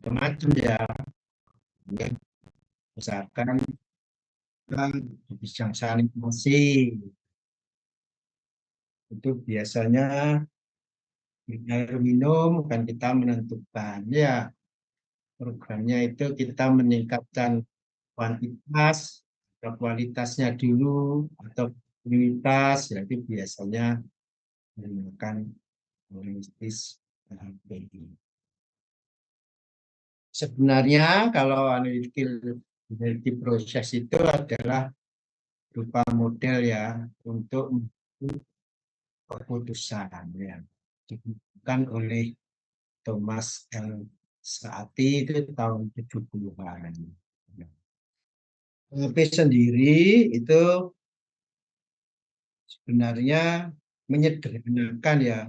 macam-macam ya. Ya, misalkan bidang sanitasi itu biasanya air minum kan kita menentukan ya programnya itu kita meningkatkan kuantitas atau kualitasnya dulu atau kualitas ya itu biasanya menggunakan analisis PHP. Sebenarnya kalau analytical proses itu adalah berupa model ya untuk keputusan ya digunakan oleh Thomas L. Saati itu tahun 70-an. PHP sendiri itu sebenarnya menyederhanakan ya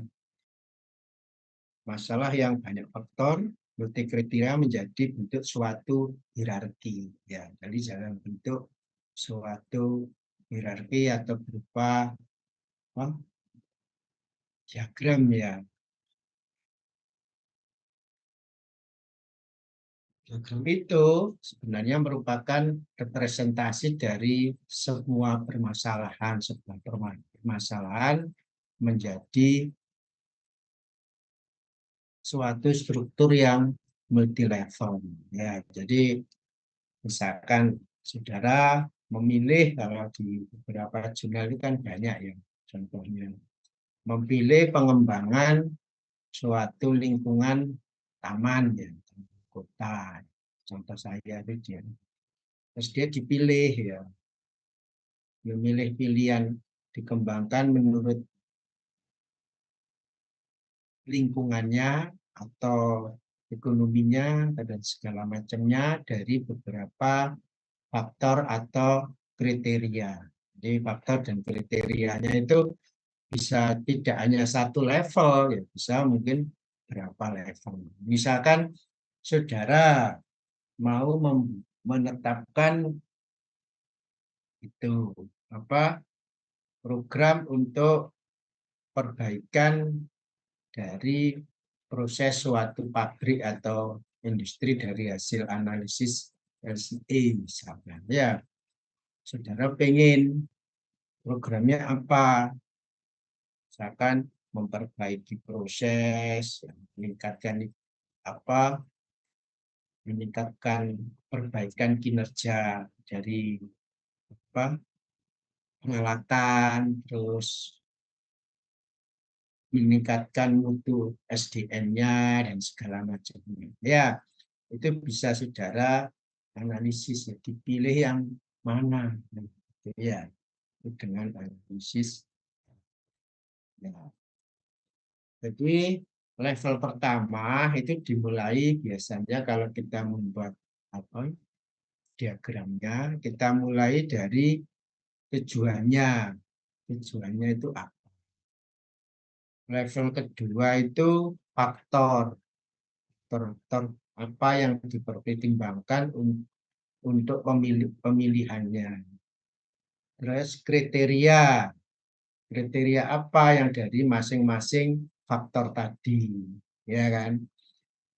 masalah yang banyak faktor multi kriteria menjadi bentuk suatu hierarki ya. Jadi dalam bentuk suatu hierarki atau berupa diagram ya. Diagram itu sebenarnya merupakan representasi dari semua permasalahan, sebuah permasalahan menjadi suatu struktur yang multi level ya. Jadi misalkan saudara memilih kalau di beberapa jurnal itu kan banyak ya contohnya memilih pengembangan suatu lingkungan taman ya kota contoh saya itu dia terus dia dipilih ya memilih pilihan dikembangkan menurut lingkungannya atau ekonominya dan segala macamnya dari beberapa faktor atau kriteria. Jadi faktor dan kriterianya itu bisa tidak hanya satu level, ya bisa mungkin berapa level. Misalkan saudara mau menetapkan itu apa program untuk perbaikan dari proses suatu pabrik atau industri dari hasil analisis LCA misalnya. Ya, saudara pengen programnya apa? Misalkan memperbaiki proses, meningkatkan apa? Meningkatkan perbaikan kinerja dari apa? Pengalatan, terus meningkatkan mutu SDM-nya dan segala macamnya. Ya, itu bisa saudara analisis ya, dipilih yang mana. Ya, dengan analisis. Ya. Jadi level pertama itu dimulai biasanya kalau kita membuat apa diagramnya, kita mulai dari tujuannya. Tujuannya itu apa? Level kedua itu faktor, faktor apa yang dipertimbangkan untuk pemilihannya. Terus kriteria, kriteria apa yang dari masing-masing faktor tadi, ya kan?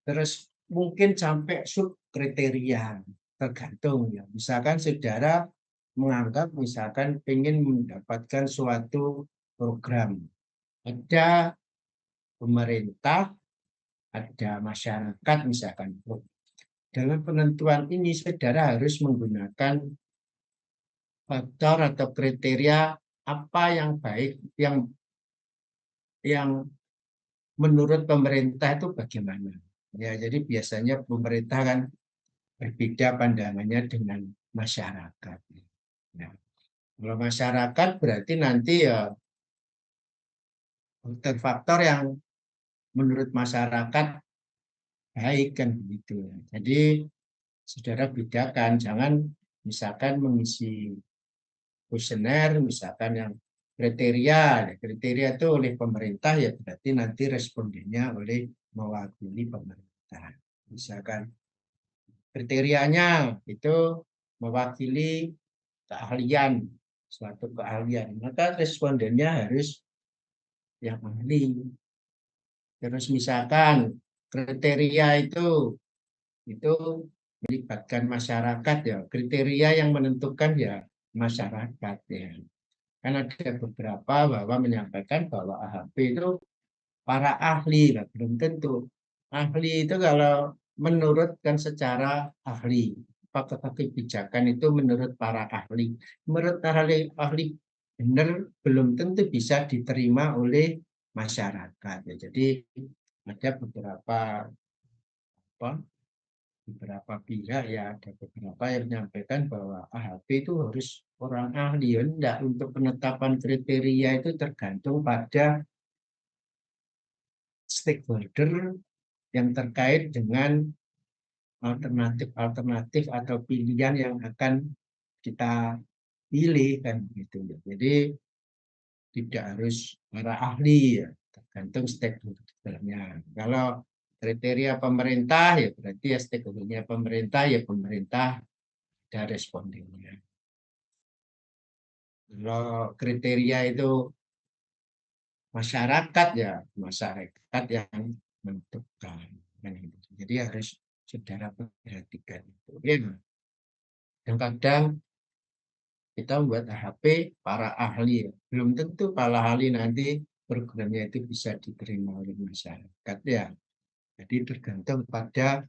Terus mungkin sampai sub kriteria, tergantung ya. Misalkan saudara menganggap misalkan ingin mendapatkan suatu program, ada pemerintah, ada masyarakat misalkan. Dalam penentuan ini saudara harus menggunakan faktor atau kriteria apa yang baik yang menurut pemerintah itu bagaimana. Ya, jadi biasanya pemerintah kan berbeda pandangannya dengan masyarakat. Nah, kalau masyarakat berarti nanti ya faktor-faktor yang menurut masyarakat baik kan begitu. Jadi saudara bedakan, jangan misalkan mengisi kuesioner, misalkan yang kriteria itu oleh pemerintah ya berarti nanti respondennya oleh mewakili pemerintah. Misalkan kriterianya itu mewakili keahlian, suatu keahlian, maka respondennya harus yang ahli. Terus misalkan kriteria itu itu melibatkan masyarakat ya. Kriteria yang menentukan ya masyarakat ya. Kan ada beberapa bahwa menyampaikan bahwa AHP itu para ahli lah, belum tentu. Ahli itu kalau menurutkan secara ahli, apakah kebijakan itu menurut para ahli. Menurut ahli benar belum tentu bisa diterima oleh masyarakat. Ya, jadi ada apa, beberapa pihak ya, ada beberapa yang menyampaikan bahwa AHP itu harus orang ahli. Ya, enggak, untuk penetapan kriteria itu tergantung pada stakeholder yang terkait dengan alternatif-alternatif atau pilihan yang akan kita pilih kan gitu ya. Jadi tidak harus para ahli ya, tergantung stakeholdernya. Kalau kriteria pemerintah ya berarti ya stakeholdernya pemerintah ya pemerintah ada respondennya. Kalau kriteria itu masyarakat ya masyarakat yang menentukan. Jadi harus saudara perhatikan itu. Ya. Dan kadang kita buat AHP para ahli. Belum tentu para ahli nanti programnya itu bisa diterima oleh masyarakat ya. Jadi tergantung pada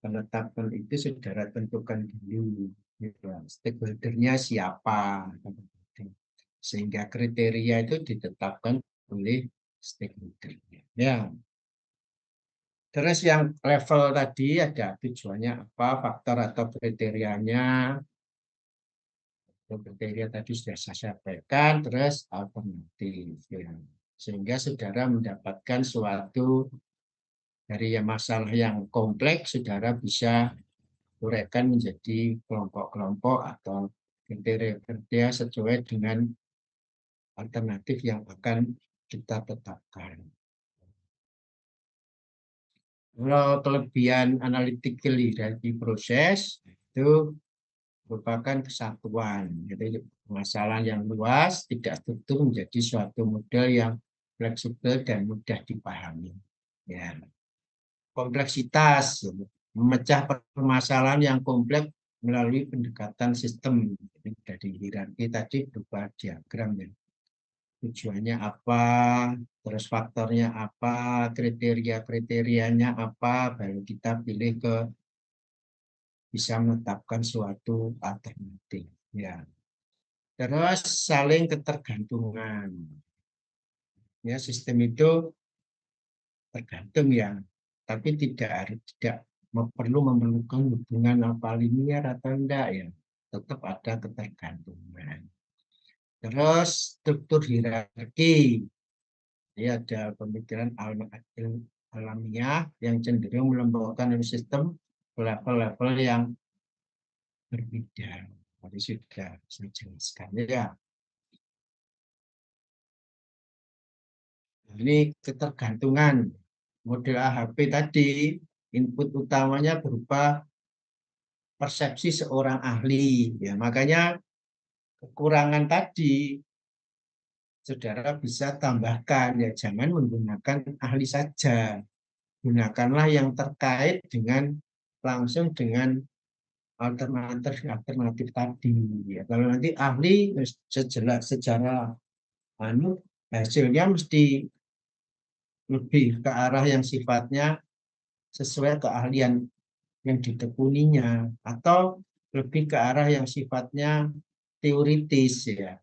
penetapan itu saudara tentukan dulu. Ya. Stakeholdernya siapa. Sehingga kriteria itu ditetapkan oleh stakeholdernya. Ya. Terus yang level tadi ada tujuannya apa, faktor atau kriterianya, kriteria tadi sudah saya sampaikan, terus alternatif. Ya. Sehingga saudara mendapatkan suatu dari yang masalah yang kompleks, saudara bisa uraikan menjadi kelompok-kelompok atau kriteria-kriteria sesuai dengan alternatif yang akan kita tetapkan. Kalau kelebihan analytical dari proses itu merupakan kesatuan. Jadi masalah yang luas tidak struktur menjadi suatu model yang fleksibel dan mudah dipahami. Ya. Kompleksitas, memecah permasalahan yang kompleks melalui pendekatan sistem. Jadi dari hierarki tadi berupa diagram ya. Tujuannya apa, terus faktornya apa, kriteria-kriterianya apa, baru kita pilih ke bisa menetapkan suatu alternatif. Ya. Terus saling ketergantungan. Ya, sistem itu tergantung ya, tapi tidak perlu memerlukan hubungan apa linier atau enggak ya. Tetap ada ketergantungan. Terus struktur hierarki. Ya, ada pemikiran alamiah yang cenderung melembabkan sistem level-level yang berbeda. Tadi sudah saya jelaskan ya. Ini ketergantungan model AHP tadi, input utamanya berupa persepsi seorang ahli. Ya, makanya kekurangan tadi saudara bisa tambahkan ya, jangan menggunakan ahli saja. Gunakanlah yang terkait dengan langsung dengan alternatif tadi. Ya, kalau nanti ahli secara hasilnya mesti lebih ke arah yang sifatnya sesuai keahlian yang ditekuninya atau lebih ke arah yang sifatnya teoritis ya,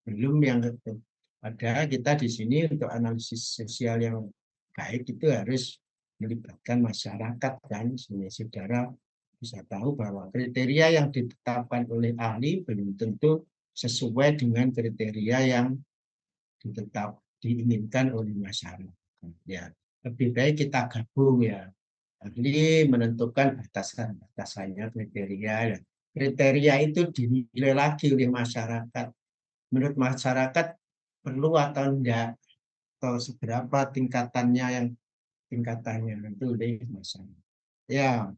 belum yang itu. Padahal kita di sini untuk analisis sosial yang baik itu harus melibatkan masyarakat kan, sehingga saudara bisa tahu bahwa kriteria yang ditetapkan oleh ahli belum tentu sesuai dengan kriteria yang diinginkan oleh masyarakat. Ya, lebih baik kita gabung ya. Ahli menentukan batasan-batasannya kriteria. Ya. Kriteria itu dinilai lagi oleh masyarakat. Menurut masyarakat perlu atau enggak, atau seberapa tingkatannya itu oleh masyarakat. Ya,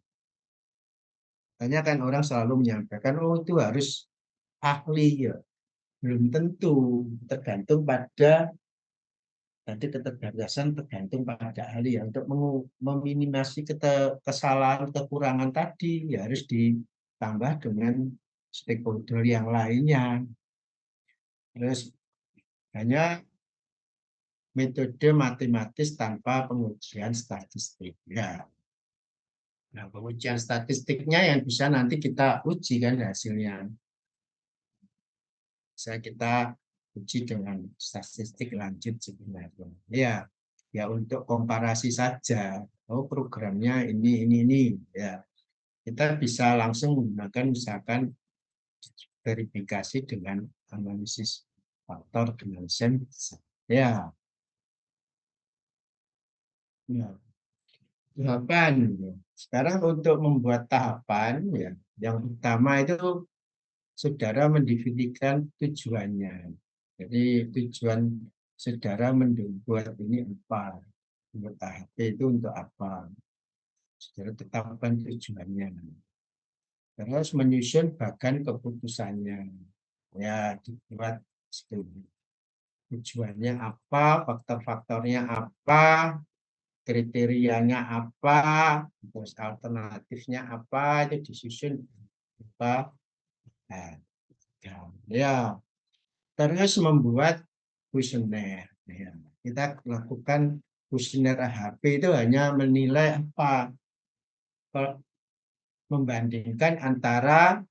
makanya kan orang selalu menyampaikan, oh itu harus ahli ya. Belum tentu, tergantung pada Nanti keterbatasan tergantung pada ahli ya. Untuk meminimasi kesalahan, kekurangan tadi ya harus ditambah dengan stakeholder yang lainnya. Terus hanya metode matematis tanpa pengujian statistik. Ya. Nah, pengujian statistiknya yang bisa nanti kita uji kan hasilnya. Bisa kita uji dengan statistik lanjut sebenarnya. Ya, ya untuk komparasi saja. Oh, programnya ini. Ya, kita bisa langsung menggunakan misalkan verifikasi dengan analisis faktor dengan SEM. Ya, ya. Tahapan. Sekarang untuk membuat tahapan, ya, yang pertama itu saudara mendefinisikan tujuannya. Jadi tujuan saudara membuat ini apa? Membuat THP itu untuk apa? Saudara tetapkan tujuannya. Terus menyusun bagan keputusannya. Ya, dibuat seperti tujuannya apa, faktor-faktornya apa, kriterianya apa, terus alternatifnya apa, itu disusun apa. Nah, ya, terus membuat kuesioner. Ya, kita lakukan kuesioner AHP itu hanya menilai apa, membandingkan antara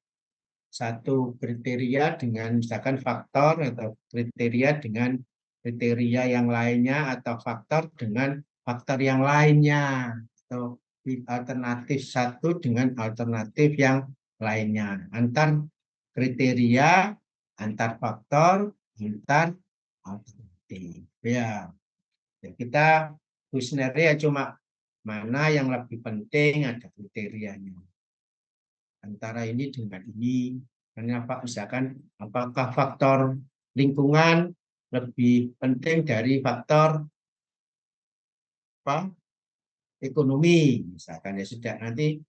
satu kriteria dengan misalkan faktor atau kriteria dengan kriteria yang lainnya atau faktor dengan faktor yang lainnya atau alternatif satu dengan alternatif yang lainnya antar kriteria, antar faktor, antar alternatif. Ya, ya kita kuesionernya cuma mana yang lebih penting ada kriterianya antara ini dengan ini. Karena Pak, misalkan apakah faktor lingkungan lebih penting dari faktor apa, ekonomi, misalkan ya sudah nanti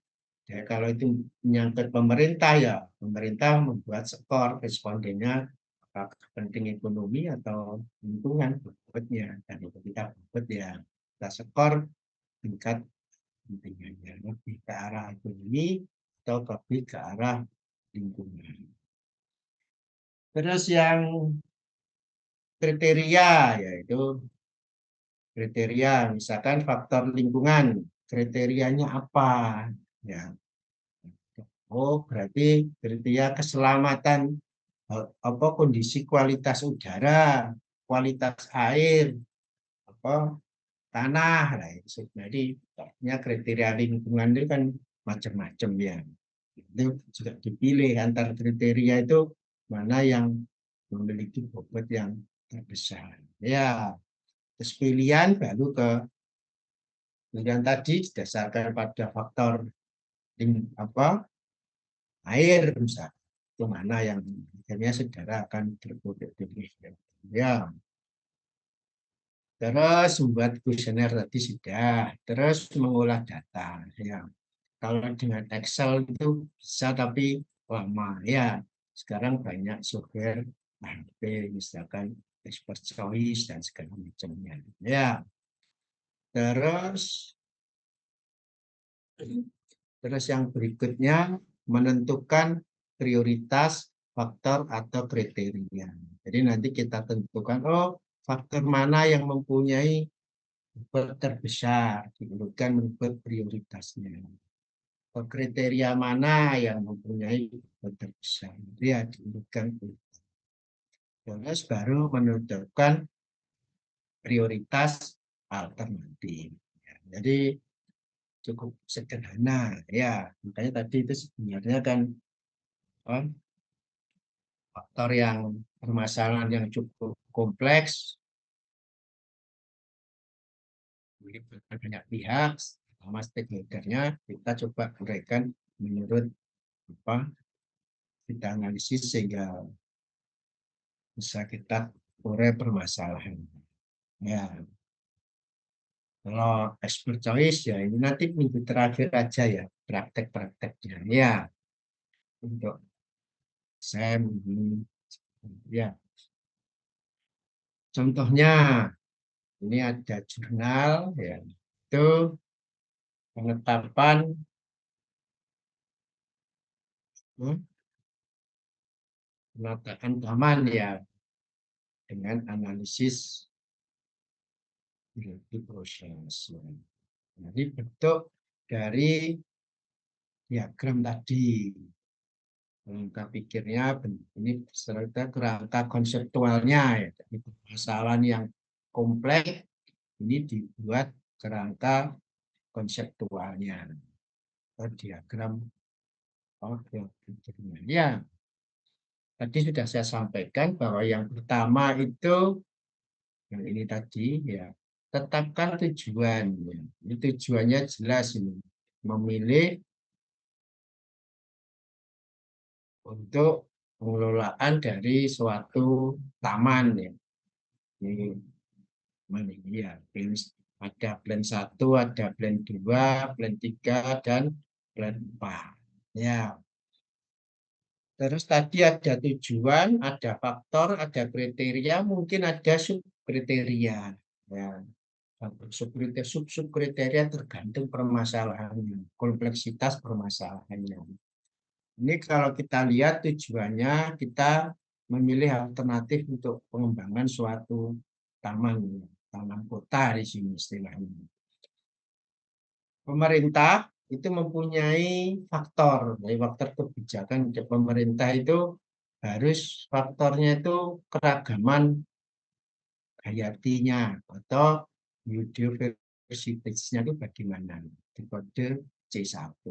ya, kalau itu menyangkut pemerintah ya pemerintah membuat skor respondennya apakah penting ekonomi atau lingkungan bobotnya dan itu kita bobot ya kita skor tingkat pentingnya lebih ke arah ekonomi atau lebih ke arah lingkungan. Terus yang kriteria yaitu kriteria misalkan faktor lingkungan kriterianya apa ya. Oh berarti kriteria keselamatan apa kondisi kualitas udara, kualitas air, apa tanah lah itu. Jadi kriteria lingkungan itu kan macam-macam ya. Itu juga dipilih antar kriteria itu mana yang memiliki bobot yang terbesar. Ya, terus pilihan baru ke pilihan tadi didasarkan pada faktor apa air misalnya itu mana yang akhirnya saudara akan terpilih. Ya, terus membuat kuesioner tadi sudah, terus mengolah data. Ya, kalau dengan Excel itu bisa tapi lama ya. Sekarang banyak software HP misalkan expert choice dan segala macamnya. Ya, terus terus yang berikutnya menentukan prioritas faktor atau kriteria. Jadi nanti kita tentukan oh faktor mana yang mempunyai bobot terbesar, diurutkan menurut prioritasnya. Kriteria mana yang mempunyai bobot terbesar, ya diurutkan. Terus baru menentukan prioritas alternatif. Ya, jadi cukup sederhana ya. Makanya tadi itu sebenarnya kan oh, faktor yang permasalahan yang cukup kompleks, melibatkan banyak pihak, sama stakeholdernya kita coba uraikan menurut apa kita analisis sehingga bisa kita urai permasalahan. Ya, kalau expert choice ya ini nanti minggu terakhir aja ya praktek-prakteknya. Ya, untuk saya ya contohnya Ini ada jurnal, ya. Itu penetapan penataan taman ya dengan analisis berarti proses. Ya. Jadi bentuk dari diagram tadi. Kerangka pikirnya ini serta kerangka konseptualnya ya. Jadi permasalahan yang kompleks ini dibuat kerangka konseptualnya atau diagram pikirnya. Ya, tadi sudah saya sampaikan bahwa yang pertama itu yang ini tadi ya tetapkan tujuan. Ya. Ini tujuannya jelas ini memilih untuk pengelolaan dari suatu taman ya. Ini mana ini ya. Ada plan 1, ada plan 2, plan 3 dan plan 4. Ya. Terus tadi ada tujuan, ada faktor, ada kriteria, mungkin ada sub kriteria. Ya. Sub kriteria tergantung permasalahannya, kompleksitas permasalahannya. Ini kalau kita lihat tujuannya kita memilih alternatif untuk pengembangan suatu taman, taman kota di sini istilahnya. Pemerintah itu mempunyai faktor, dari faktor kebijakan untuk pemerintah itu harus faktornya itu keragaman hayatinya atau biodiversitasnya itu bagaimana di kode C1.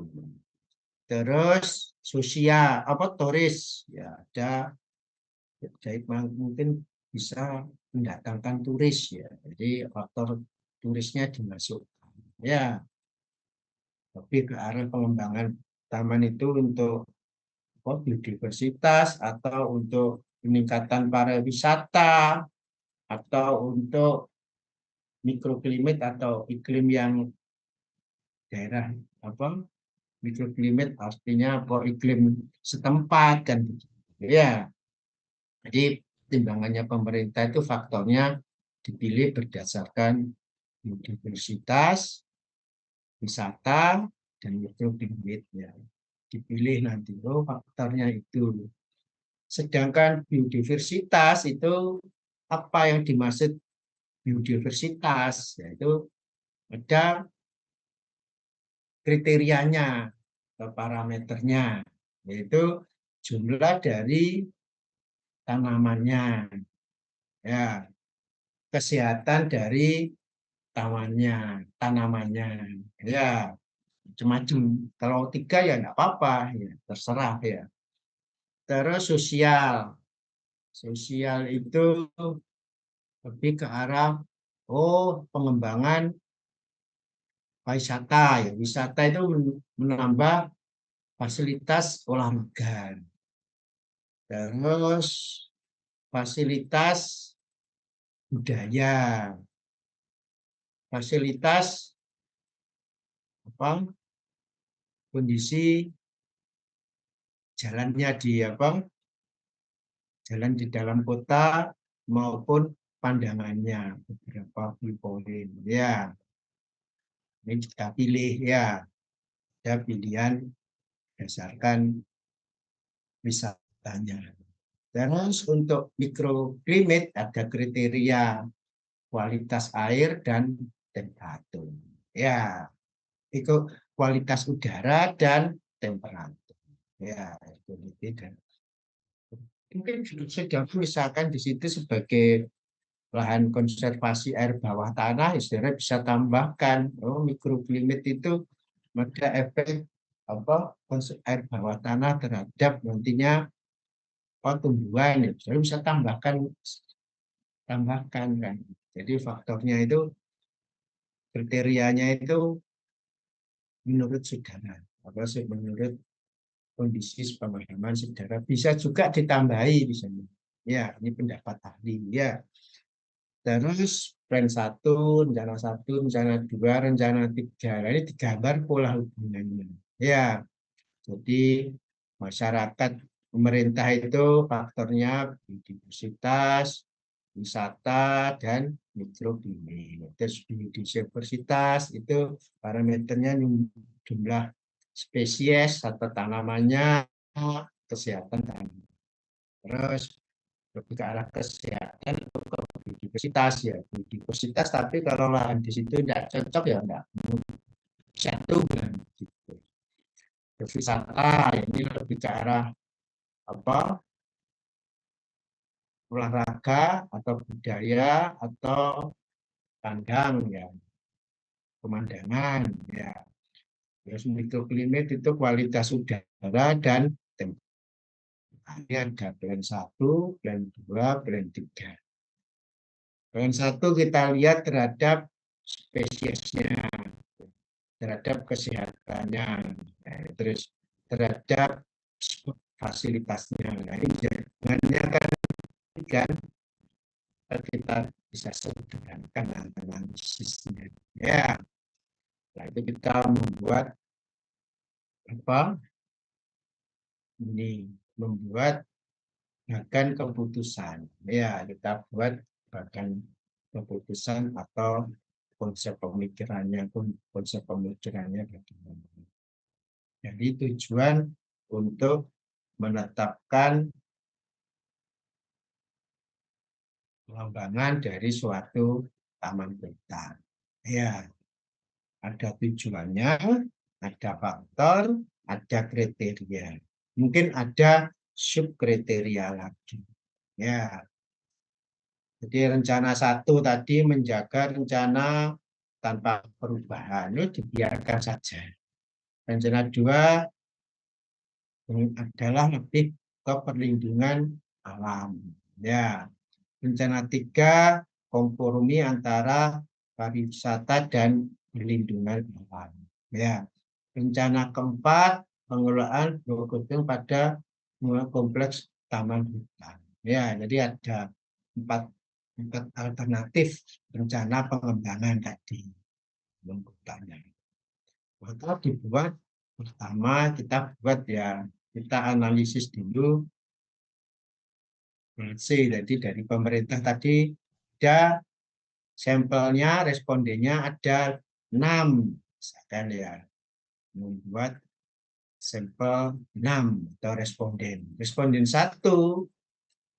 Terus sosial apa turis ya ada jadi mungkin bisa mendatangkan turis ya. Jadi faktor turisnya dimasukkan. Ya, tapi ke arah pengembangan taman itu untuk biodiversitas atau untuk peningkatan pariwisata atau untuk mikroklimat atau iklim yang daerah apa mikroklimat artinya apa iklim setempat kan ya. Jadi timbangannya pemerintah itu faktornya dipilih berdasarkan biodiversitas, wisata, dan mikroklimat ya. Dipilih nanti faktornya itu. Sedangkan biodiversitas itu apa yang dimaksud biodiversitas? Yaitu ada kriterianya atau parameternya, yaitu jumlah dari tanamannya, ya, kesehatan dari tanamannya, ya, macam-macam. Kalau 3 ya enggak apa-apa, ya, terserah ya. Terus sosial itu lebih ke arah pengembangan wisata ya. Wisata itu menambah fasilitas olahraga. Terus fasilitas budaya, fasilitas apa kondisi jalannya di apa jalan di dalam kota maupun pandangannya beberapa viewpoint ya. Ini kita pilih ya, ada pilihan berdasarkan wisatanya. Terus untuk mikroklimat ada kriteria kualitas air dan temperatur. Ya, itu kualitas udara dan temperatur. Ya, itu dan mungkin sudah misalkan di situ sebagai lahan konservasi air bawah tanah, istilahnya bisa tambahkan mikroklimat itu ada efek apa air bawah tanah terhadap nantinya tumbuhan ya. Jadi bisa tambahkan kan. Jadi faktornya itu kriterianya itu menurut saudara apa sih menurut kondisi pemahaman saudara bisa juga ditambahi di sana. Ya, ini pendapat ahli ya. Terus plan 1, rencana 1, rencana 2, rencana 3. Nah, ini digambar pola hubungannya. Ya, jadi masyarakat pemerintah itu faktornya biodiversitas, wisata dan mikroklinik. Terus di diversitas itu parameternya jumlah spesies atau tanamannya, kesehatan tanaman. Terus lebih ke arah kesehatan untuk ke biodiversitas ya, biodiversitas, tapi kalau lahan di situ tidak cocok ya enggak satu kan gitu. Terus wisata ini lebih ke arah apa, olahraga atau budaya atau pandang ya, pemandangan ya. Terus mikroklimat itu kualitas udara dan temperatur. Ini ada plan 1, plan 2, plan 3. Plan 1 kita lihat terhadap spesiesnya, terhadap kesehatannya, terus terhadap fasilitasnya. Nah, ini jangannya kan kita bisa sederhanakan analisisnya. Ya, nah itu kita membuat apa? Ini membuat bahkan keputusan. Ya, kita buat bahkan keputusan atau konsep pemikirannya bagaimana. Jadi tujuan untuk menetapkan pengembangan dari suatu taman kota. Ya, ada tujuannya, ada faktor, ada kriteria. Mungkin ada subkriteria lagi. Ya, jadi rencana 1 tadi menjaga rencana tanpa perubahan, ini dibiarkan saja. Rencana 2 adalah lebih ke perlindungan alam. Ya, rencana 3 kompromi antara pariwisata dan perlindungan alam. Ya, rencana keempat pengelolaan berkunjung pada kompleks taman hutan. Ya, jadi ada empat alternatif rencana pengembangan tadi hutannya. Maka dibuat pertama kita buat ya, kita analisis dulu C. Jadi dari pemerintah tadi ada sampelnya, respondennya ada 6 misalkan ya, membuat sampel 6 atau responden. Responden 1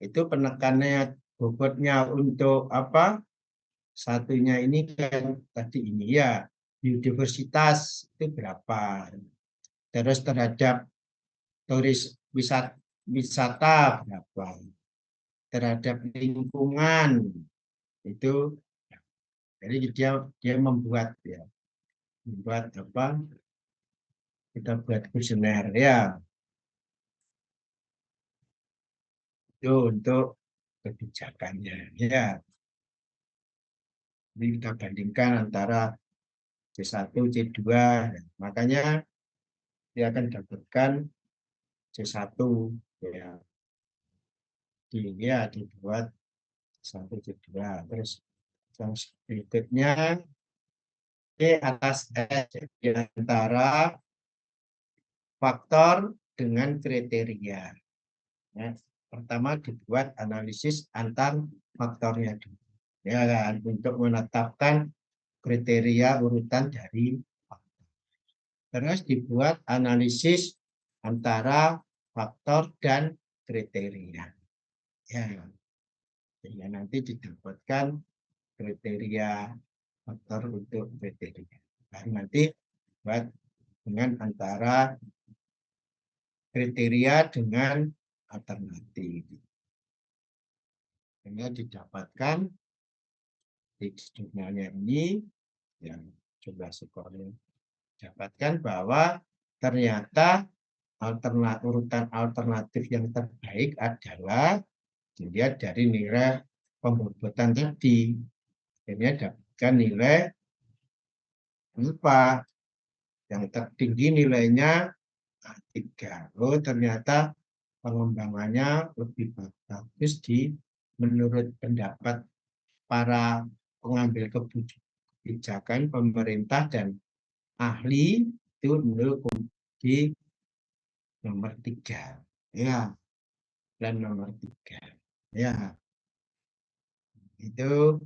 itu penekanannya bobotnya untuk apa? Satunya ini kan tadi ini ya, biodiversitas itu berapa? Terus terhadap turis wisata berapa? Terhadap lingkungan itu, jadi dia membuat ya, membuat apa? Kita buat kuesioner ya, itu untuk kebijakannya ya. Ini kita bandingkan antara C1, C2, makanya dia akan dapatkan C1 ya, ya dibuat C1, C2. Terus yang berikutnya D atas S, di antara faktor dengan kriteria. Ya, pertama dibuat analisis antar faktornya dulu. Ya kan, untuk menetapkan kriteria urutan dari faktor. Terus dibuat analisis antara faktor dan kriteria. Ya, sehingga nanti didapatkan kriteria faktor untuk kriteria. Dan nanti buat dengan antara kriteria dengan alternatif. Sehingga didapatkan di jurnalnya ini yang jumlah skornya dapatkan bahwa ternyata urutan alternatif yang terbaik adalah dilihat dari nilai pembobotan tadi. Ini dapatkan nilai apa? Yang tertinggi nilainya 3. Oh, ternyata pengembangannya lebih bagus menurut pendapat para pengambil kebijakan pemerintah dan ahli itu menurut di nomor 3 ya, dan nomor 3 ya. Itu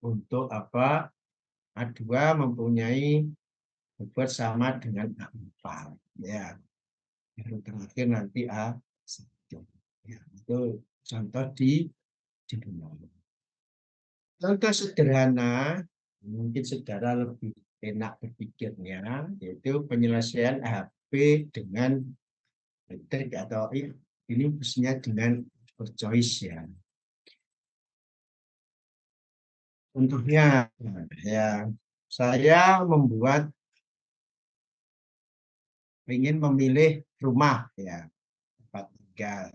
untuk apa? A2 mempunyai bobot sama dengan A4. Ya, yang terakhir nanti A1. Ya, itu contoh di rumah. Contoh sederhana, mungkin saudara lebih enak berpikirnya, yaitu penyelesaian HP dengan metrik atau ini mestinya dengan choice ya. Contohnya, ya saya ingin memilih rumah ya, tempat tinggal.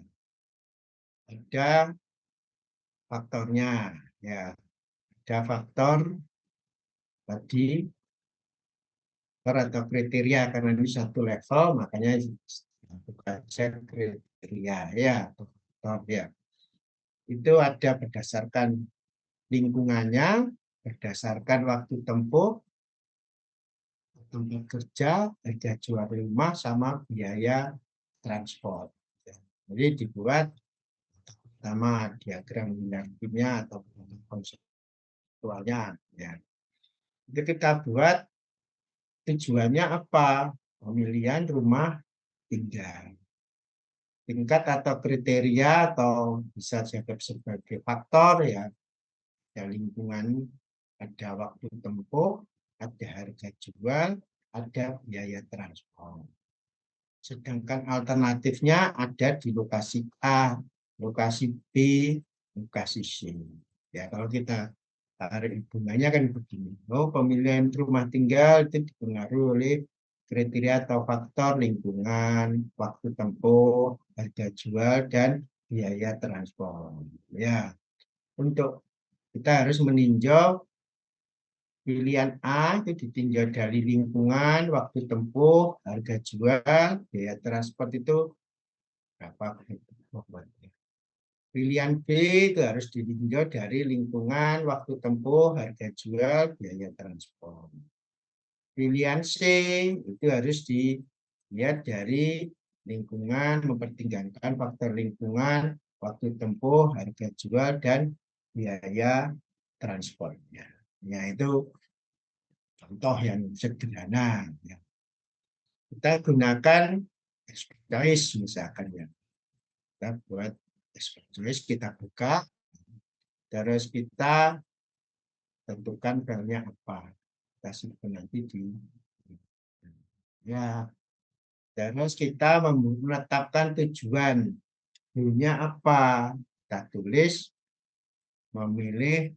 Ada faktornya ya, ada faktor tadi atau kriteria karena ini satu level makanya bukan cek kriteria ya faktor ya. Itu ada berdasarkan lingkungannya, berdasarkan waktu tempuh, tempat kerja, harga jual rumah, sama biaya transport. Jadi dibuat pertama diagram hierarkinya atau konseptualnya. Ya. Itu kita buat tujuannya apa? Pemilihan rumah tinggal. Tingkat atau kriteria atau bisa dianggap sebagai faktor ya, ada lingkungan, ada waktu tempuh, ada harga jual, ada biaya transport. Sedangkan alternatifnya ada di lokasi A, lokasi B, lokasi C. Ya, kalau kita tarik hubungannya kan begini. Oh, pemilihan rumah tinggal itu dipengaruhi oleh kriteria atau faktor lingkungan, waktu tempuh, harga jual, dan biaya transport. Ya, untuk kita harus meninjau pilihan A itu ditinjau dari lingkungan, waktu tempuh, harga jual, biaya transport itu berapa. Pilihan B itu harus ditinjau dari lingkungan, waktu tempuh, harga jual, biaya transport. Pilihan C itu harus dilihat dari lingkungan, mempertimbangkan faktor lingkungan, waktu tempuh, harga jual, dan biaya transportnya. Ya, itu contoh yang sederhana. Ya. Kita gunakan expertise misalkan ya. Kita buat expertise, kita buka, terus kita tentukan filenya apa. Kita simpan nanti di ya. Terus kita menetapkan tujuan. Dulunya apa? Kita tulis memilih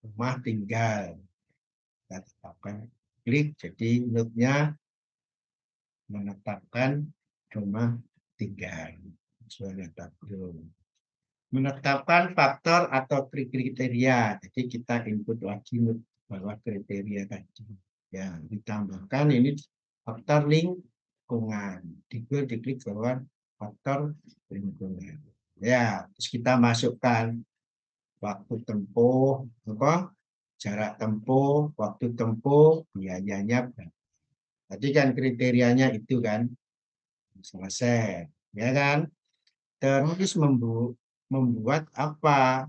rumah tinggal. Kita tetapkan klik, jadi note-nya menetapkan rumah tinggal. Menetapkan faktor atau kriteria. Jadi kita input lagi bahwa kriteria tadi. Ya, ditambahkan ini faktor lingkungan. Diklik bahwa faktor lingkungan. Ya, terus kita masukkan waktu tempuh, apa? Jarak tempuh, waktu tempuh, biayanya berapa. Tadi kan kriterianya itu kan selesai, ya kan? Terus membuat apa?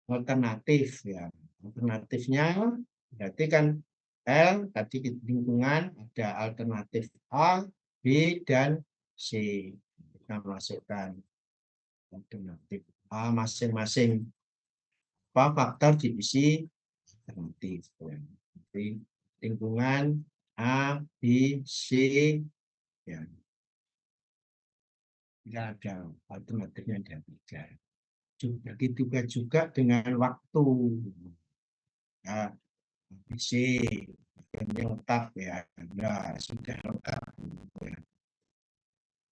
Alternatif ya. Alternatifnya berarti kan L tadi lingkungan ada alternatif A, B, dan C. Kita masukkan alternatif A masing-masing apa faktor diisi alternatif. Jadi lingkungan A, B, C ya. Tidak ada alternatifnya ada 3. Begitu juga dengan waktu. Nah, B, C lengkap ya. Nah, sudah lengkap.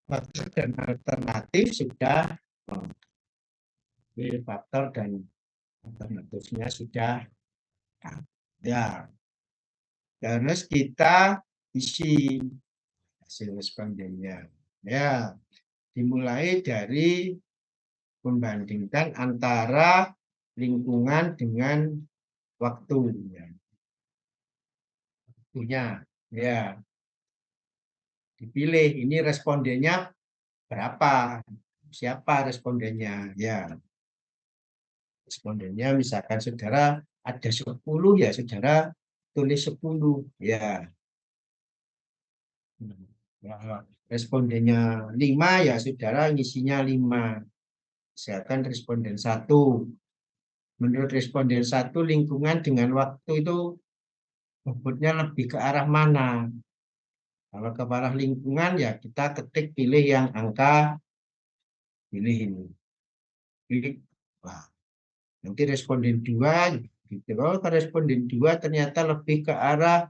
Faktor dan alternatif sudah faktor dan alternatifnya sudah ya. Terus kita isi hasil respondennya. Ya, dimulai dari membandingkan antara lingkungan dengan waktu. Waktunya, ya. Dipilih, ini respondennya berapa? Siapa respondennya? Ya. Respondennya misalkan saudara ada 10 ya saudara tulis 10 ya. Nah, respondennya 5 ya saudara ngisinya 5. Misalkan responden 1. Menurut responden 1 lingkungan dengan waktu itu bobotnya lebih ke arah mana? Kalau ke arah lingkungan ya kita ketik pilih yang angka pilih ini. Pilih. Wah, nanti responden 2 gitu. Kalau ke responden 2 ternyata lebih ke arah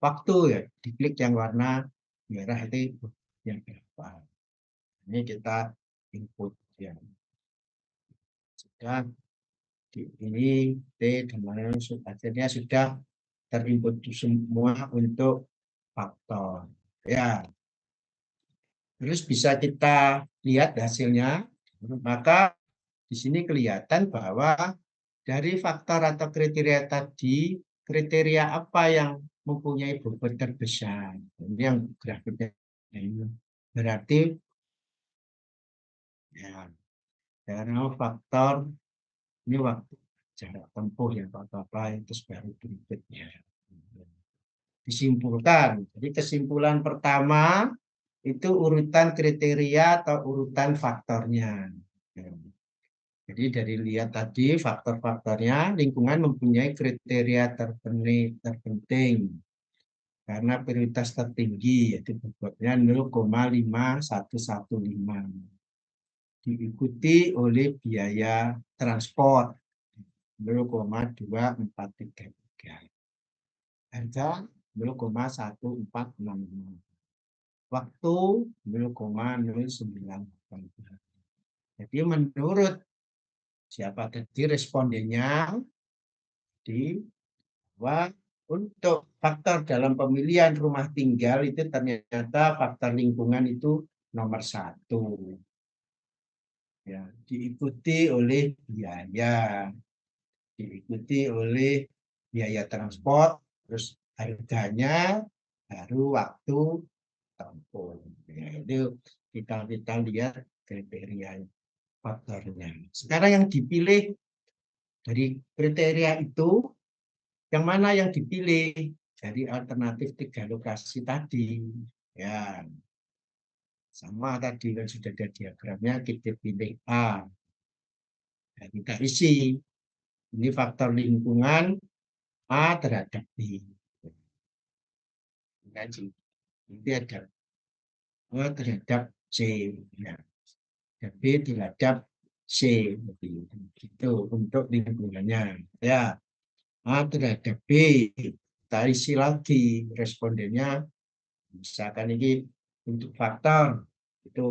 waktu ya, diklik yang warna merah itu yang berapa. Ini kita input ya. Sudah ini T dan lain akhirnya sudah terinput semua untuk faktor. Ya, terus bisa kita lihat hasilnya. Maka di sini kelihatan bahwa dari faktor atau kriteria tadi, kriteria apa yang mempunyai bobot terbesar. Ini yang grafiknya ini. Berarti ya, karena faktor ini waktu jarak tempuh yang apa-apa itu baru berikutnya. Disimpulkan. Jadi kesimpulan pertama itu urutan kriteria atau urutan faktornya. Jadi dari lihat tadi faktor-faktornya, lingkungan mempunyai kriteria terpenting karena prioritas tertinggi yaitu bobotnya 0,5115. Diikuti oleh biaya transport 0,2433. Harga 0,1465. Waktu 0,09. Jadi menurut siapa tadi respondennya di bahwa untuk faktor dalam pemilihan rumah tinggal itu ternyata faktor lingkungan itu nomor 1. Ya, diikuti oleh biaya, diikuti oleh biaya transport, terus harganya, baru waktu tempuh. Ya, itu kita lihat kriteria faktornya. Sekarang yang dipilih dari kriteria itu, yang mana yang dipilih dari alternatif 3 lokasi tadi? Ya, sama tadi kan sudah ada diagramnya, kita pilih A. Dan kita isi. Ini faktor lingkungan A terhadap B. Nanti ada A terhadap C. Ya. Dan B terhadap C. Itu untuk lingkungannya. Ya. A terhadap B. Kita isi lagi respondennya. Misalkan ini untuk faktor itu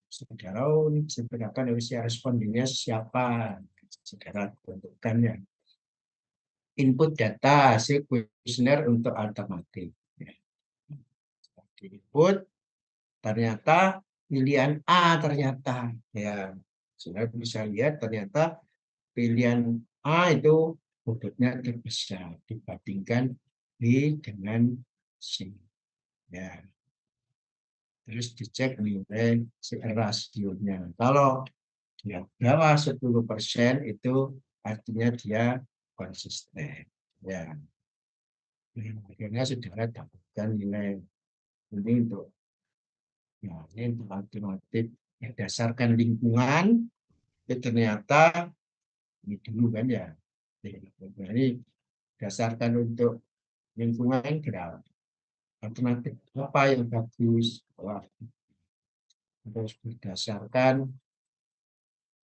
saudara ini sebenarnya usia respondennya siapa, saudara tentukannya. Input data hasil kuesioner untuk alternatif. Ya. Input ternyata pilihan A ternyata ya saudara bisa lihat ternyata pilihan A itu bobotnya terbesar dibandingkan B dengan C. Ya. Terus dicek nilai rasionya. Kalau dia bawah 10% itu artinya dia konsisten. Ya, akhirnya saudara dapatkan nilai ini untuk ya ini untuk alternatif berdasarkan lingkungan. Itu ternyata ini dulu kan ya. Ini berdasarkan untuk lingkungan berapa alternatif apa yang bagus. Wah, terus berdasarkan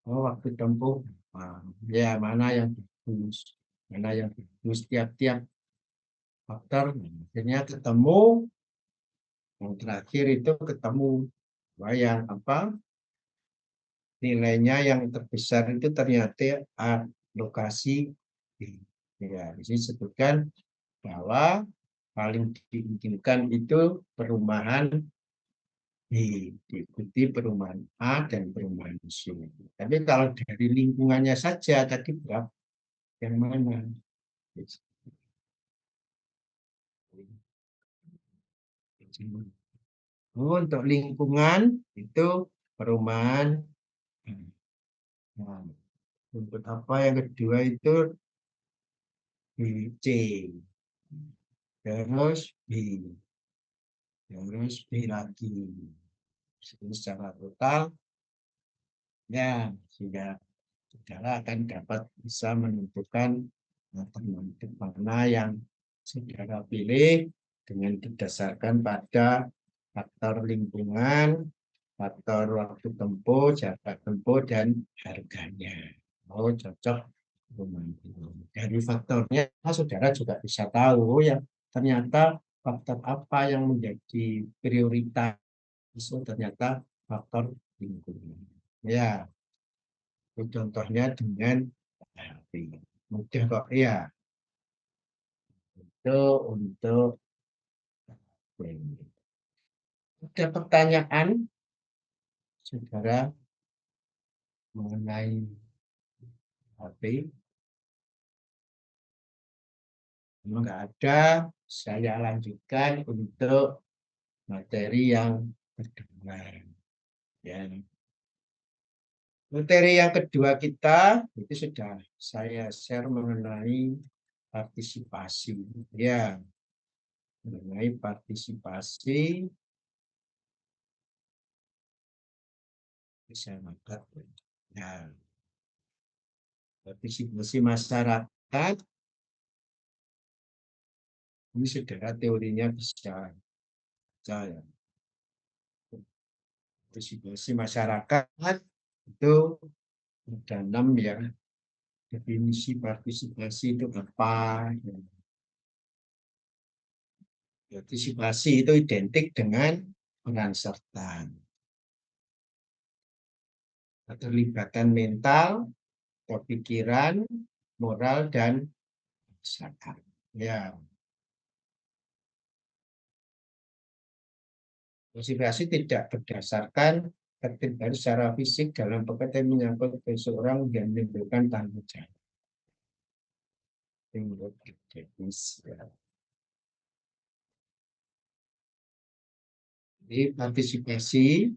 waktu tempuh ya mana yang bagus, mana yang bagus tiap-tiap faktor. Akhirnya ketemu yang terakhir itu ketemu bahwa yang apa nilainya yang terbesar itu ternyata lokasi B. Ya, di sini sebutkan bahwa paling dimungkinkan itu perumahan B, diikuti perumahan A dan perumahan C. Tapi kalau dari lingkungannya saja tadi berapa? Yang mana? Untuk lingkungan itu perumahan Rumput apa yang kedua itu C, terus B, terus B lagi. Jadi secara total ya sudah saudara akan dapat bisa menentukan alternatif mana yang saudara pilih dengan didasarkan pada faktor lingkungan, faktor waktu tempuh, jarak tempuh, dan harganya. Oh, cocok rumah itu. Dari faktornya, saudara juga bisa tahu ya, ternyata faktor apa yang menjadi prioritas itu ternyata faktor lingkungan. Ya, itu contohnya dengan HP. Mudah kok, ya. Itu untuk ini. Ada pertanyaan, saudara, mengenai HP? Kalau nggak ada, saya lanjutkan untuk materi yang kedua. Ya. Materi yang kedua kita itu sudah saya share mengenai partisipasi. Ya, mengenai partisipasi bisa angkat. Nah, partisipasi masyarakat ini saudara teorinya bisa saya. Partisipasi masyarakat itu ada 6 ya. Definisi partisipasi itu apa? Partisipasi itu identik dengan peran serta, keterlibatan mental, kepikiran, moral, dan usaha. Ya, partisipasi tidak berdasarkan keterlibatan secara fisik dalam pekerjaan menyangkut seseorang yang menimbulkan tanggung jawab. Jadi partisipasi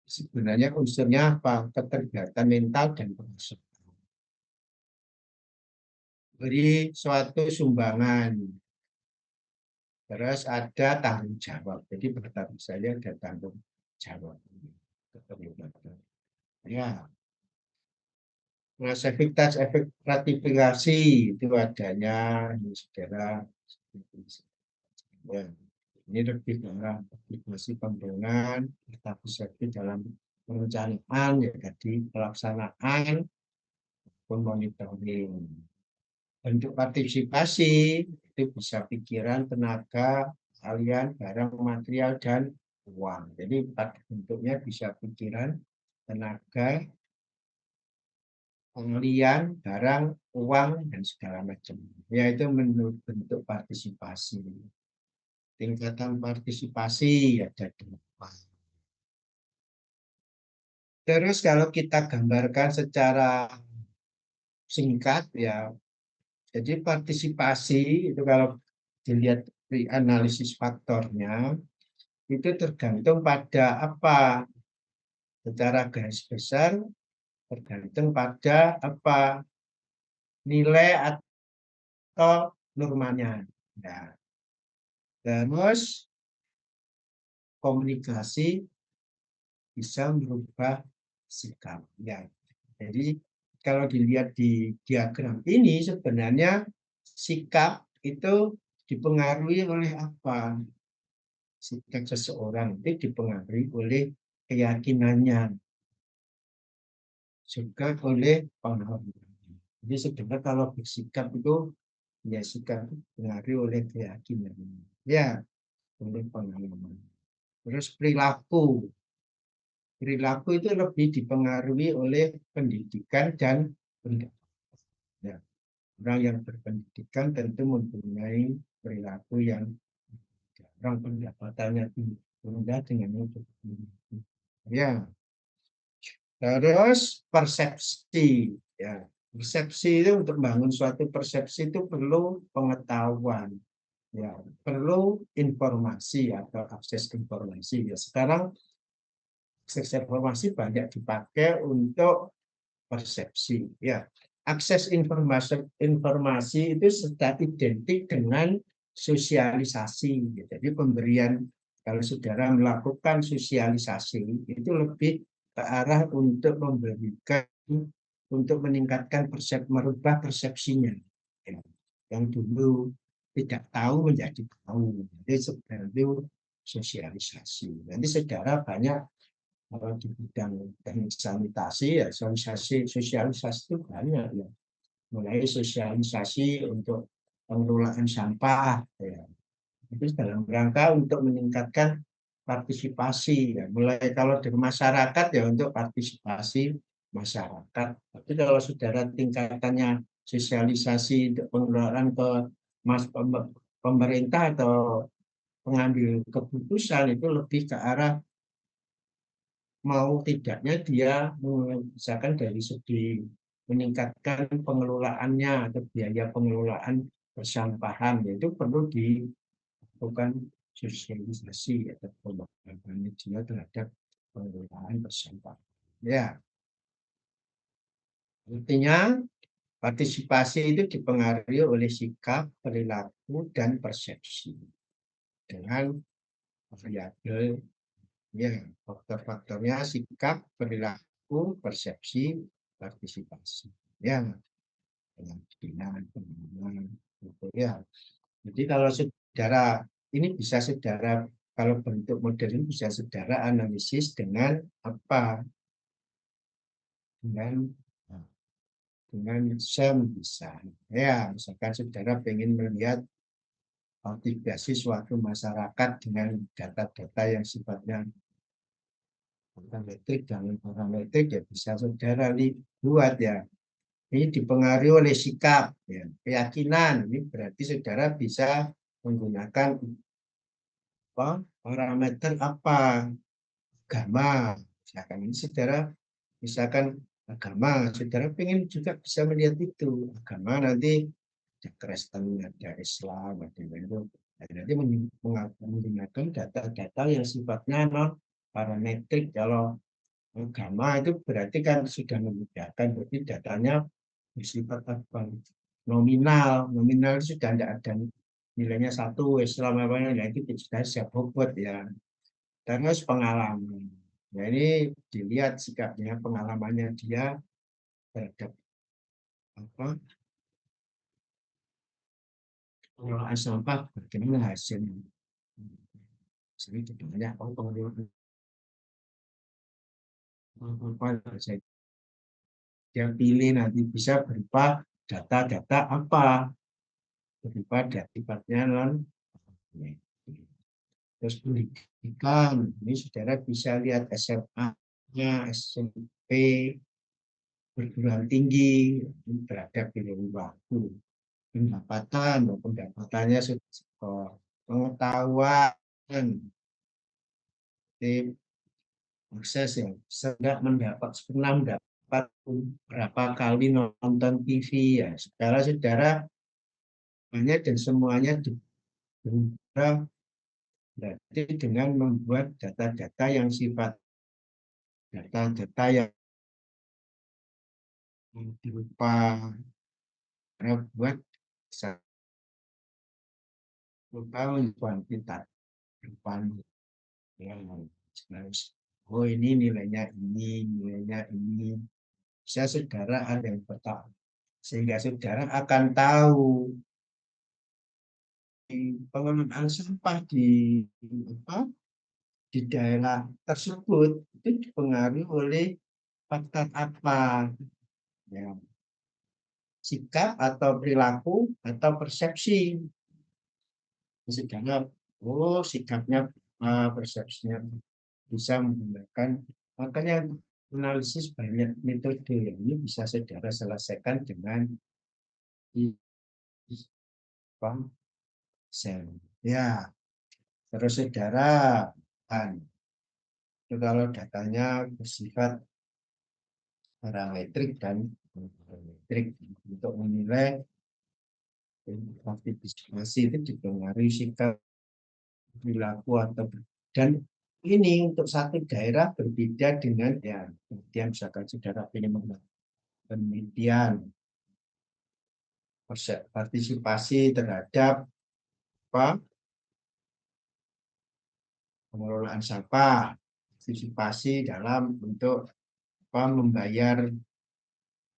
sebenarnya unsurnya apa? Keterlibatan mental dan peran. Beri suatu sumbangan, terus ada tanggung jawab. Jadi pertama saya ada tanggung jawab. Keterlibatan. Ya, efektivitas efek gratifikasi itu adanya ini saudara. Ya, ini lebih dalam aplikasi pembangunan, tetapi seperti dalam perencanaan ya jadi pelaksanaan pun monitoring. Bentuk partisipasi itu bisa pikiran, tenaga, kalian, barang, material, dan uang. Jadi bentuknya bisa pikiran, tenaga, pengelian, barang, uang, dan segala macam. Yaitu menurut bentuk partisipasi. Tingkatan partisipasi ada 8. Terus kalau kita gambarkan secara singkat ya, jadi partisipasi itu kalau dilihat di analisis faktornya itu tergantung pada apa? Secara garis besar tergantung pada apa? Nilai atau normanya. Ya. Terus komunikasi bisa merubah sikap. Ya. Jadi kalau dilihat di diagram ini sebenarnya sikap itu dipengaruhi oleh apa? Sikap seseorang itu dipengaruhi oleh keyakinannya, juga oleh pengalaman. Jadi sebenarnya kalau bersikap itu ya sikap dipengaruhi oleh keyakinan. Ya, oleh pengalaman. Terus perilaku. Perilaku itu lebih dipengaruhi oleh pendidikan dan pendapatan. Ya, orang yang berpendidikan tentu mempunyai perilaku yang orang pendapatannya tinggi, rendah dengan itu. Ya, terus persepsi. Ya, persepsi itu untuk membangun suatu persepsi itu perlu pengetahuan. Ya, perlu informasi atau akses informasi. Ya, sekarang akses informasi banyak dipakai untuk persepsi. Ya, akses informasi itu sudah identik dengan sosialisasi. Jadi pemberian, kalau saudara melakukan sosialisasi itu lebih ke arah untuk memberikan, untuk meningkatkan merubah persepsinya. Ya. Yang dulu tidak tahu menjadi tahu. Jadi seperti sosialisasi. Nanti saudara banyak di bidang teknik sanitasi, ya sosialisasi itu banyak ya, mulai sosialisasi untuk pengelolaan sampah ya, itu dalam rangka untuk meningkatkan partisipasi ya, mulai kalau di masyarakat ya untuk partisipasi masyarakat. Tapi kalau saudara tingkatannya sosialisasi untuk pengelolaan ke pemerintah atau pengambil keputusan, itu lebih ke arah mau tidaknya dia misalkan dari segi meningkatkan pengelolaannya atau biaya pengelolaan persampahan, itu perlu dilakukan sosialisasi atau pemahaman media terhadap pengelolaan persampahan. Ya, intinya partisipasi itu dipengaruhi oleh sikap, perilaku, dan persepsi dengan variabel. Ya, faktor-faktornya sikap, perilaku, persepsi, partisipasi. Ya, keyakinan, pemahaman, gitu ya. Jadi kalau saudara ini bisa saudara, kalau bentuk model ini bisa saudara analisis dengan apa? Dengan SEM bisa. Ya, misalkan saudara ingin melihat aktivasi suatu masyarakat dengan data-data yang sifatnya parametrik dan parametrik, ya bisa saudara buat ya. Ini dipengaruhi oleh sikap, ya, keyakinan. Ini berarti saudara bisa menggunakan apa, parameter apa, agama. Misalkan ini saudara, misalkan agama, saudara ingin juga bisa melihat itu agama, nanti ada Kristen, ada Islam, ada Hindu. Nanti menggunakan data-data yang sifatnya non parametrik. Kalau agama itu berarti kan sudah memudahkan, berarti datanya bersifat apa? Nominal. Nominal itu sudah tidak ada nilainya satu, Islam apa ya, itu sudah siap bobot ya. Terus pengalaman. Nah, ini dilihat sikapnya, pengalamannya dia terhadap apa, pengelolaan sampah, bagaimana hasilnya. Jadi banyak pengelolaan apa saja dia pilih nanti bisa berupa data-data apa, berupa sifatnya non. Terus pendidikan, ini saudara bisa lihat SMA-nya, SMP, perguruan tinggi terhadap pilihan waktu, pendapatan, pendapatannya sudah pengetahuan, akses yang sedang mendapat, pernah mendapat berapa kali nonton TV ya, saudara-saudara banyak dan semuanya berubah. Berarti dengan membuat data-data yang sifat data-data yang berupa buat berupa kuantitas, berupa yang oh ini nilainya ini, bisa saudara ada yang peta, sehingga saudara akan tahu pengelolaan sampah apa, di daerah tersebut itu dipengaruhi oleh faktor apa, ya, sikap atau perilaku atau persepsi. Sedangkan oh sikapnya, persepsinya, bisa menggunakan, makanya analisis banyak metode yang ini bisa saudara selesaikan dengan apa, sel. Ya, terus saudara kan, kalau datanya bersifat parametrik dan parametrik untuk menilai aktivitas itu dipengaruhi sikap, perilaku atau, dan ini untuk satu daerah berbeda dengan ya, kemudian misalkan saudara pilih penelitian, partisipasi terhadap apa, pengelolaan sampah, partisipasi dalam bentuk apa, membayar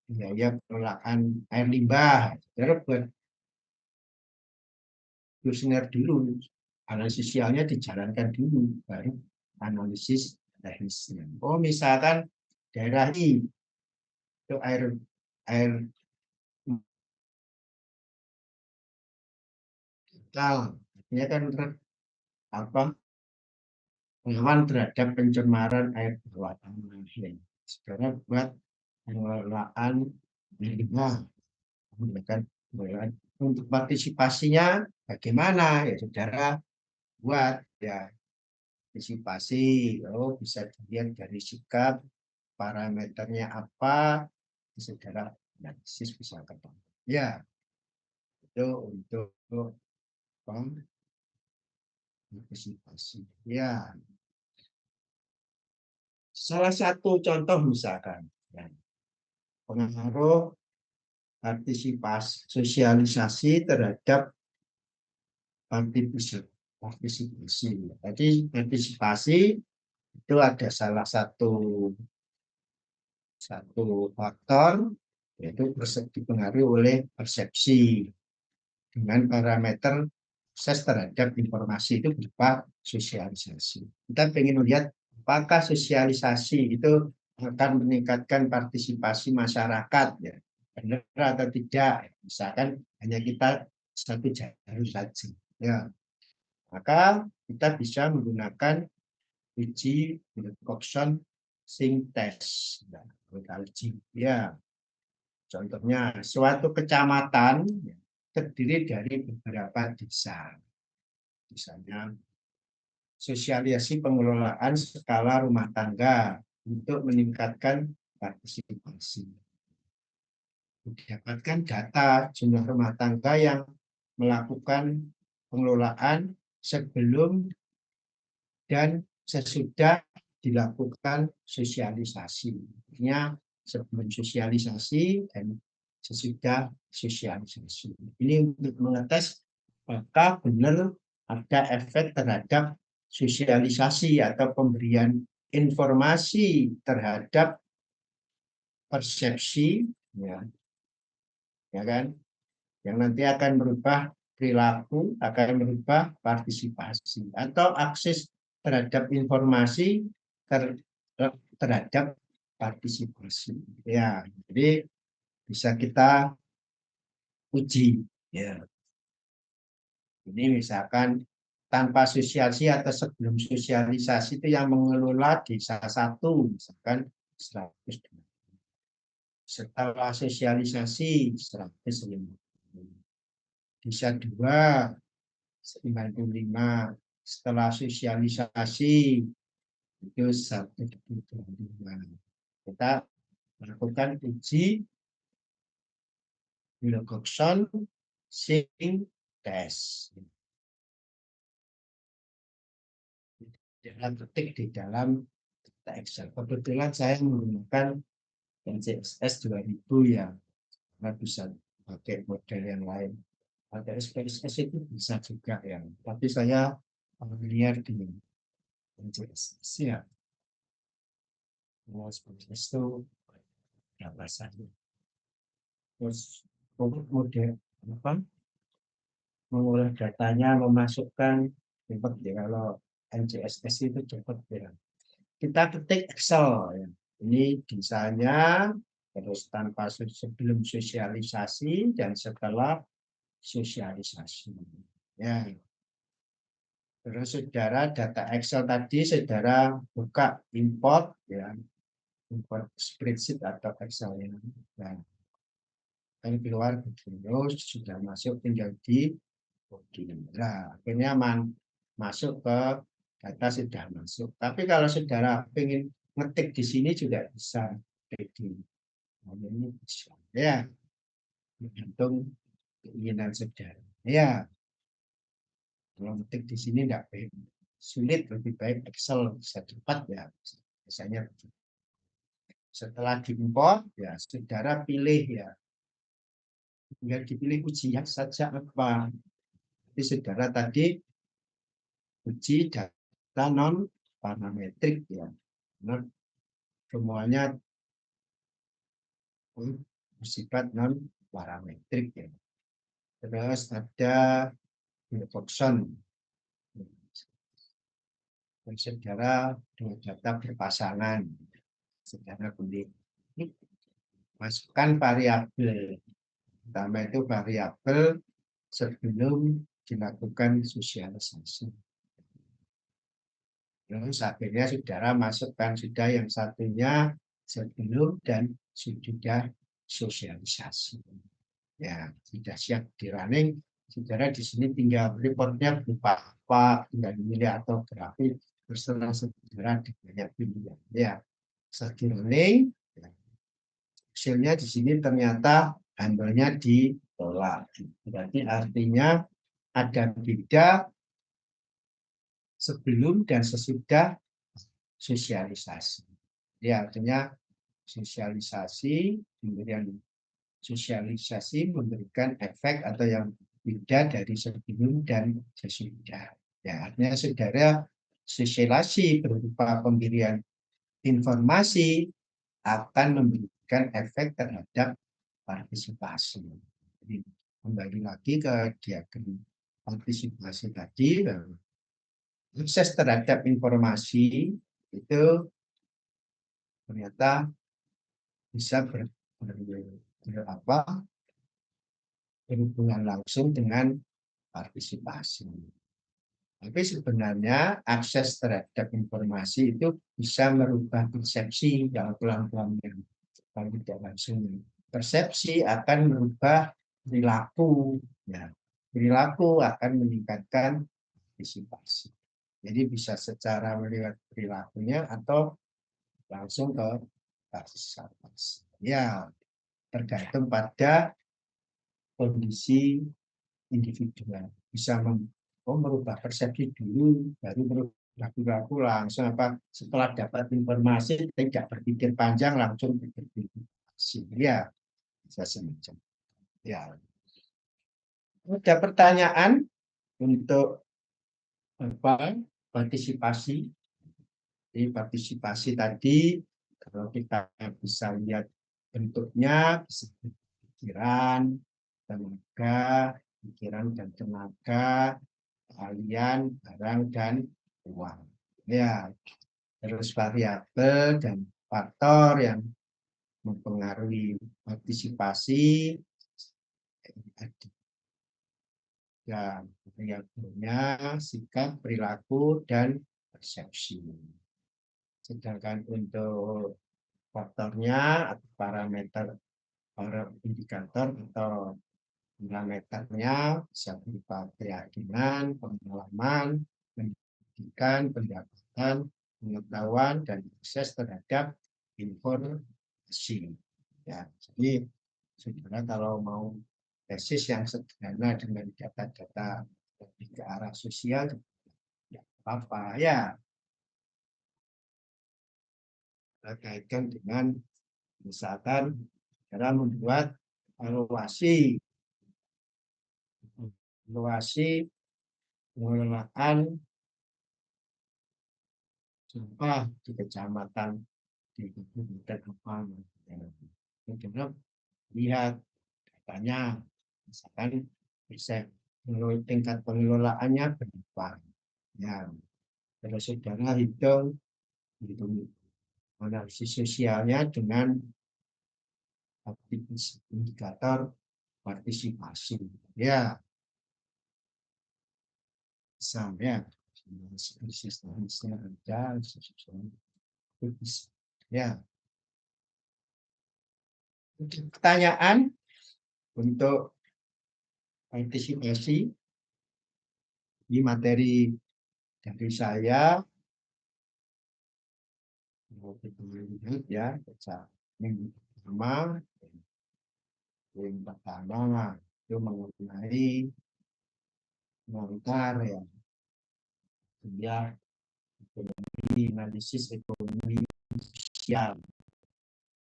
biaya pengelolaan air limbah. Saudara buat kuesioner dulu, analisis sosialnya dijalankan dulu, baru analisis teknisnya. Oh, misalkan daerah I itu air air lokal, artinya kan apa, rawan terhadap pencemaran air bawah tanah. Sebenarnya buat pengelolaan limbah, menggunakan pengelolaan. Untuk partisipasinya bagaimana ya saudara buat ya partisipasi. Oh, bisa dilihat dari sikap, parameternya apa, saudara analisis bisa ketemu. Ya, itu untuk partisipasi. Ya, salah satu contoh misalkan ya, pengaruh partisipasi sosialisasi terhadap partisipasi. Jadi partisipasi itu ada salah satu faktor yaitu dipengaruhi oleh persepsi dengan parameter akses terhadap informasi itu berupa sosialisasi. Kita ingin melihat apakah sosialisasi itu akan meningkatkan partisipasi masyarakat ya, benar atau tidak. Misalkan hanya kita satu jalur saja ya, maka kita bisa menggunakan uji Wilcoxon Sync Test ya, ya. Contohnya suatu kecamatan ya, terdiri dari beberapa desa, misalnya sosialisasi pengelolaan skala rumah tangga untuk meningkatkan partisipasi. Didapatkan data jumlah rumah tangga yang melakukan pengelolaan sebelum dan sesudah dilakukan sosialisasi. Artinya sebelum sosialisasi dan sesudah sosialisasi. Ini untuk mengetes apakah benar ada efek terhadap sosialisasi atau pemberian informasi terhadap persepsi, ya, ya kan, yang nanti akan merubah perilaku, akan merubah partisipasi atau akses terhadap informasi terhadap partisipasi. Ya, jadi bisa kita uji. Ya, ini misalkan tanpa sosialisasi atau sebelum sosialisasi itu yang mengelola desa satu, misalkan 100. Setelah sosialisasi 150. Desa 2 95. Setelah sosialisasi itu 125. Kita lakukan uji Wilcoxon Sync Test. Jangan ketik di dalam Excel. Kebetulan saya menggunakan NCSS 2000 ya, karena bisa pakai model yang lain. Ada SPSS itu bisa juga ya, tapi saya familiar di NCSS ya. SPSS itu berapa saja. Terus model apa? Mengolah datanya, memasukkan cepat ya, kalau NCSS itu cepat ya. Kita ketik Excel ya. Ini desainnya, terus tanpa sebelum sosialisasi dan setelah sosialisasi. Ya. Terus saudara data Excel tadi saudara buka import ya, import spreadsheet atau Excel ya. Nah, kan keluar begini, sudah masuk tinggal di begini. Nah, akhirnya masuk ke data sudah masuk. Tapi kalau saudara ingin ngetik di sini juga bisa di ini bisa. Ya, tergantung keinginan saudara. Ya, kalau ngetik di sini tidak baik, sulit, lebih baik Excel bisa cepat ya. Biasanya Setelah diimpor, ya saudara pilih ya, tinggal dipilih ujian saja apa. Jadi saudara tadi uji data non parametrik ya, nah, semuanya bersifat non parametrik ya. Terus ada function, saudara dengan data berpasangan, saudara pilih masukkan variabel. Pertama itu variabel sebelum dilakukan sosialisasi. Terus akhirnya saudara masukkan sudah yang satunya sebelum dan sudah sosialisasi. Ya, sudah siap di running. Saudara di sini tinggal reportnya berupa apa, tinggal memilih atau grafik, terserah saudara di banyak pilihan. Ya, saat di running, ya, hasilnya di sini ternyata handle-nya ditolak. Berarti artinya ada beda sebelum dan sesudah sosialisasi. Ya, artinya sosialisasi, kemudian sosialisasi memberikan efek atau yang beda dari sebelum dan sesudah. Ya, artinya saudara sosialisasi berupa pemberian informasi akan memberikan efek terhadap partisipasi. Jadi, kembali lagi ke diagram partisipasi tadi, akses terhadap informasi itu ternyata bisa berhubungan langsung dengan partisipasi. Tapi sebenarnya akses terhadap informasi itu bisa merubah persepsi yang pelan-pelan kalau tidak langsung. Persepsi akan merubah perilaku. Ya. Perilaku akan meningkatkan partisipasi. Jadi bisa secara melihat perilakunya atau langsung ke partisipasi. Ya, tergantung pada kondisi individual. Bisa merubah persepsi dulu, baru merubah perilaku langsung apa setelah dapat informasi tidak berpikir panjang langsung berpikir. Ya, bisa semacam. Ya. Ada pertanyaan untuk apa partisipasi? Jadi partisipasi tadi kalau kita bisa lihat bentuknya, bisa pikiran, tenaga, pikiran dan tenaga, keahlian, barang dan uang. Ya, terus variabel dan faktor yang mempengaruhi partisipasi ya, variabelnya sikap, perilaku, dan persepsi. Sedangkan untuk faktornya atau parameter indikator atau parameternya bisa berupa keyakinan, pengalaman, pendidikan, pendapatan, pengetahuan, dan akses terhadap informasi. Ya, jadi saudara kalau mau tesis yang sederhana dengan data-data lebih ke arah sosial, ya apa ya, terkaitkan dengan misalkan cara membuat evaluasi pengelolaan sampah di kecamatan di kabupaten apa. Kita lihat datanya, misalkan bisa tingkat pengelolaannya berapa. Ya, terus saudara hitung analisis sosialnya dengan indikator partisipasi. Ya, misalnya sistemnya ada, ya. Pertanyaan untuk partisipasi di materi dari saya, ya, yang pertama itu mengenai mengantar ya, dia ekonomi, analisis ekonomi sosial.